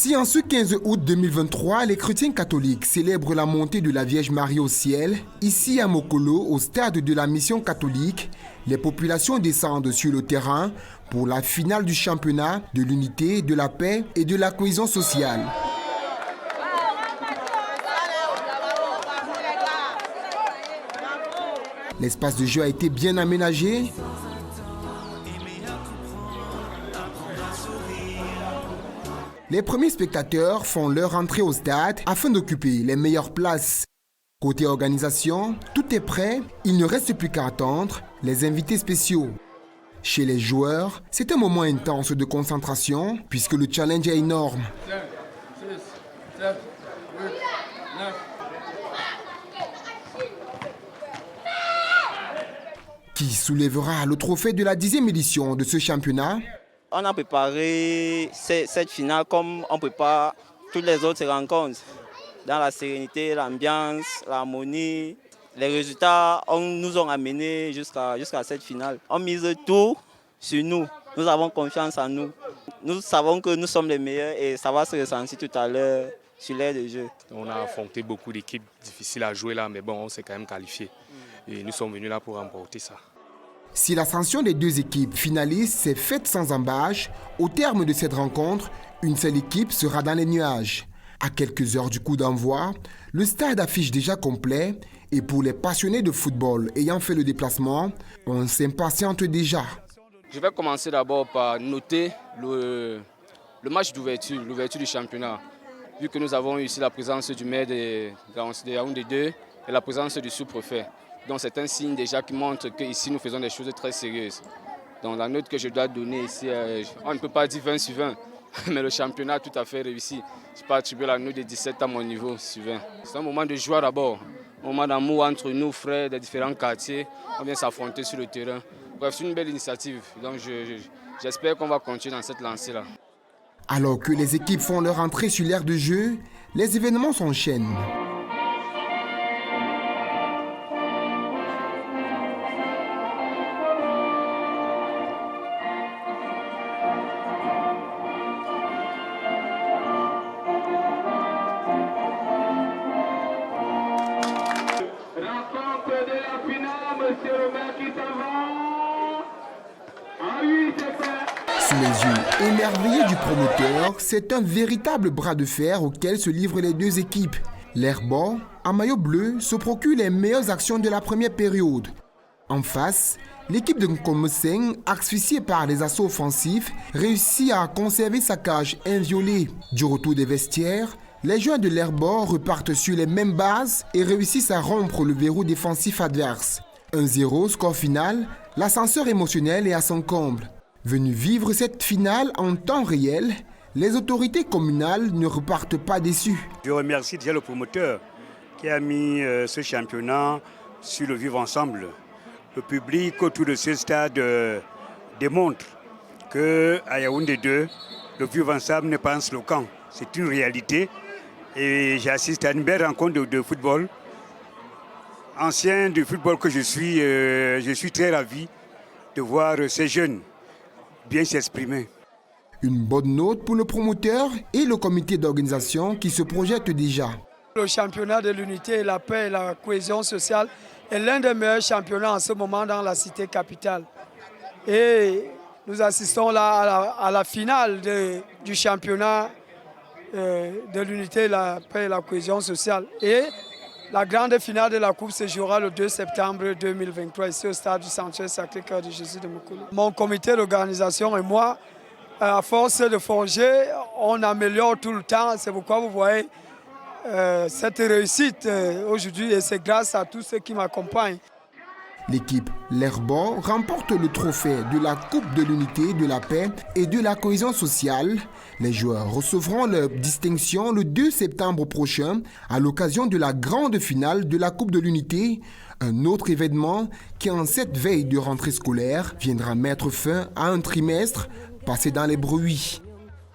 Si en ce 15 août 2023, les chrétiens catholiques célèbrent la montée de la Vierge Marie au ciel, ici à Mokolo, au stade de la mission catholique, les populations descendent sur le terrain pour la finale du championnat de l'unité, de la paix et de la cohésion sociale. L'espace de jeu a été bien aménagé. Les premiers spectateurs font leur entrée au stade afin d'occuper les meilleures places. Côté organisation, tout est prêt, il ne reste plus qu'à attendre les invités spéciaux. Chez les joueurs, c'est un moment intense de concentration puisque le challenge est énorme. 5, 6, 7, 8, 9. Qui soulèvera le trophée de la 10e édition de ce championnat? On a préparé cette finale comme on prépare toutes les autres rencontres. Dans la sérénité, l'ambiance, l'harmonie. Les résultats nous ont amenés jusqu'à cette finale. On mise tout sur nous. Nous avons confiance en nous. Nous savons que nous sommes les meilleurs et ça va se ressentir tout à l'heure sur l'aire de jeu. On a affronté beaucoup d'équipes difficiles à jouer là, mais bon, on s'est quand même qualifié. Et nous sommes venus là pour remporter ça. Si l'ascension des deux équipes finalistes s'est faite sans embâche, au terme de cette rencontre, une seule équipe sera dans les nuages. À quelques heures du coup d'envoi, le stade affiche déjà complet et pour les passionnés de football ayant fait le déplacement, on s'impatiente déjà. Je vais commencer d'abord par noter le match d'ouverture, l'ouverture du championnat. Vu que nous avons eu ici la présence du maire de Yaoundé 2 et la présence du sous-préfet. Donc c'est un signe déjà qui montre qu'ici nous faisons des choses très sérieuses. Donc la note que je dois donner ici, on ne peut pas dire 20 sur 20, mais le championnat a tout à fait réussi. Je peux attribuer la note de 17 à mon niveau sur 20. C'est un moment de joie d'abord, un moment d'amour entre nous, frères des différents quartiers. On vient s'affronter sur le terrain. Bref, c'est une belle initiative. Donc j'espère qu'on va continuer dans cette lancée-là. Alors que les équipes font leur entrée sur l'aire de jeu, les événements s'enchaînent. Sous les yeux émerveillés du promoteur, c'est un véritable bras de fer auquel se livrent les deux équipes. L'Herbo, en maillot bleu, se procure les meilleures actions de la première période. En face, l'équipe de Nkomoseng, asphyxiée par les assauts offensifs, réussit à conserver sa cage inviolée. Du retour des vestiaires, les joueurs de l'Herbo repartent sur les mêmes bases et réussissent à rompre le verrou défensif adverse. 1-0, score final, l'ascenseur émotionnel est à son comble. Venus vivre cette finale en temps réel, les autorités communales ne repartent pas déçues. Je remercie déjà le promoteur qui a mis ce championnat sur le vivre ensemble. Le public autour de ce stade démontre qu'à Yaoundé 2, le vivre ensemble n'est pas un slogan, c'est une réalité. Et j'assiste à une belle rencontre de football. Ancien du football que je suis très ravi de voir ces jeunes bien s'exprimer. Une bonne note pour le promoteur et le comité d'organisation qui se projette déjà. Le championnat de l'unité, la paix et la cohésion sociale est l'un des meilleurs championnats en ce moment dans la cité capitale. Et nous assistons là à la finale du championnat de l'unité, la paix et la cohésion sociale. Et la grande finale de la Coupe se jouera le 2 septembre 2023 ici au stade du Sanctuaire Sacré-Cœur de Jésus de Mokolo. Mon comité d'organisation et moi, à force de forger, on améliore tout le temps. C'est pourquoi vous voyez cette réussite aujourd'hui et c'est grâce à tous ceux qui m'accompagnent. L'équipe L'Herbo remporte le trophée de la Coupe de l'unité, de la paix et de la cohésion sociale. Les joueurs recevront leur distinction le 2 septembre prochain à l'occasion de la grande finale de la Coupe de l'unité, un autre événement qui en cette veille de rentrée scolaire viendra mettre fin à un trimestre passé dans les bruits.